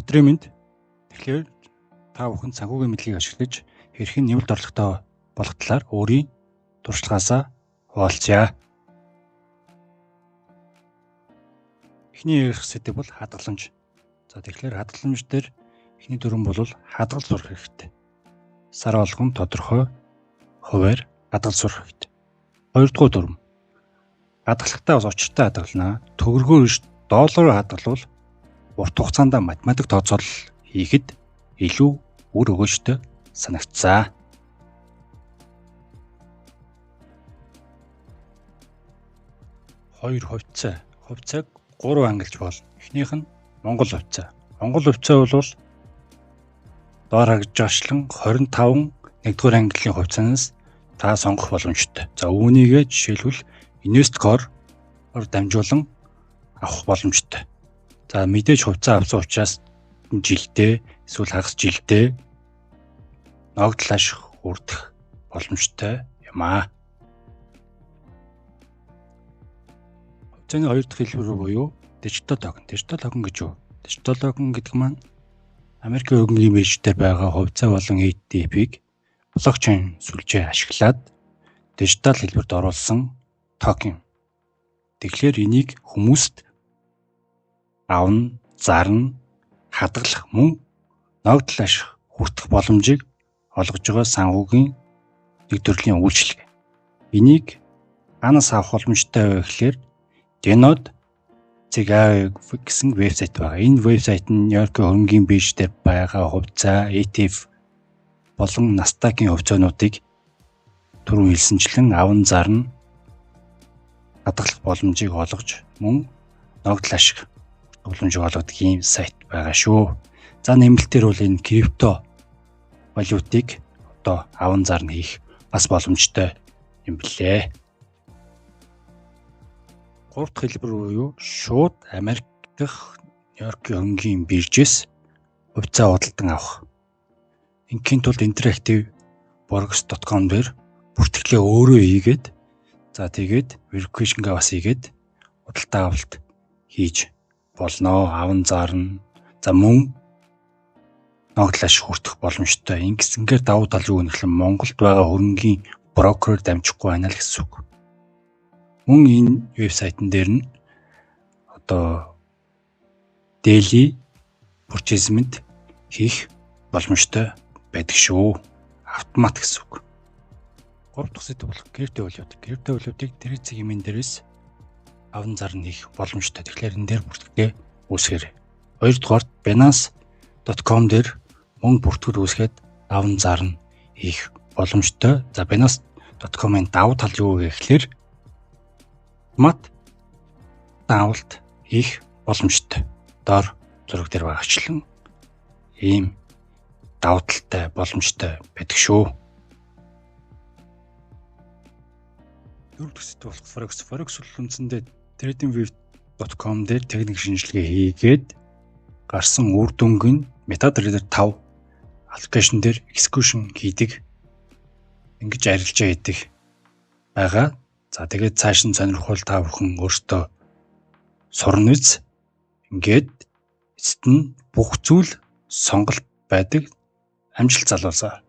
Өдрийн мэнд. Тэгэхээр та бүхэн санхүүгийн мэдлэгийг ашиглаж хэрхэн нэмэлт орлоготой болох талаар өөрийн туршлагаасаа хуваалцъя. Эхний ярих сэдэв бол хадгаламж. Тэгэхээр хадгаламж дээр эхний дүрэн бол хадгал сурах хэрэгтэй. Сар болгон тодорхой хувиар хадгал сурах хэрэгтэй. Хоёрдугаар дүрэн. Хадгалахдаа бас учиртай хадгалнаа. Төгрөгөөр иш доллараар хадгалвал урт хугацаанд математик тооцоолол хийхэд илүү үр өгөөжтэй санагцсан. Хоёр хувьцаа. Хувьцааг 3 ангилж болно. Эхнийх нь Монгол хувьцаа. Монгол хувьцаа бол доор хагжаашлан 25 нэгдүгээр ангиллын хувьцаанаас та сонгох боломжтой. За үүнийгээ жишээлбэл Investcore-оор дамжуулан авах боломжтой. За мэдээж хувьцаа авсан учраас жилдээ эсвэл хагас жилдээ ногдол ашиг хүрдэх боломжтой юм аа. Хувьцааны хоёр дахь хэлбэр буюу дижитал токен. Дижитал токен гэж юу? Дижитал токен гэдэг маань Америкийн хөрөнгөний биржээр байгаа хувьцаа болон ETF-ийг блокчейн сүлжээ ашиглаад дижитал хэлбэрт оруулсан токен. Тэгэхээр энийг хүмүүст авна, зарна, хадгалах мөн ногдол ашиг хүртэх боломжийг олгож байгаа санхүүгийн нэг төрлийн үйлчилгээ. Энийг анаас авах боломжтой вэ гэхээр Denode.ca гэсэн вебсайт байгаа. Энэ вебсайт нь Нью-Йоркийн хөрөнгөний биржээр байгаа хувьцаа, ETF болон Nasdaq-ийн хувьцаануудыг түрүүн хэлсэнчлэн аван зарна, хадгалах боломжийг олгож мөн ногдол ашиг боломжийг олгодог ийм сайт байгаа шүү. За нэмэлтээр бол энэ крипто валютыг одоо аван зарна хийх бас боломжтой юм блэ. Гурав дахь хэлбэр буюу шууд Америк дахь Нью-Йоркийн хөрөнгөний биржээс хувьцаа худалдан авах. Ингийн тулд интерактив Borgex.com дээр бүртгэлээ өөрөө хийгээд тэгээд верификейшнгээ бас хийгээд худалдаа авалт хийж болно. Аван зарна. За мөн ногдол ашиг хүртэх боломжтой. Ингэсэнгээр давуу тал юу гэвэл Монголд байгаа хөрөнгөний брокерээр дамжихгүй байна л гэсэн үг. Мөн энэ вебсайтн дээр нь одоо daily purchasement хийх боломжтой байдаг шүү. Автомат гэсэн үг. Гурав дахь сэдэв бол криптовалют. Криптовалютыг Тэрцэг хэмээн дээрээс аван зарна хийх боломжтой. Тэгэхээр энэ дээр бүртгэлээ үүсгээрэй. Хоёрдугаарт Binance.com дээр мөн бүртгэл үүсгээд аван зарна хийх боломжтой. За Binance.com-ын давуу тал юу гэхээр автомат авалт хийх боломжтой. Доор зураг дээр байгаачлан ийм давуу талтай боломжтой байдаг шүү. Дөрөв дэх сэдэв болох Forex. Forex бол үндсэндээ tradingview.com дээр техник шинжилгээ хийгээд гарсан үр дүнг нь MetaTrader 5 аппликейшн дээр execution хийдэг. Ингэж арилжаа хийдэг байгаа. За тэгээд цааш нь сонирхол та бүхэн өөртөө сурна биз. Ингээд эцэст нь бүх зүйл сонголт байдаг. Амжилт залуусаа.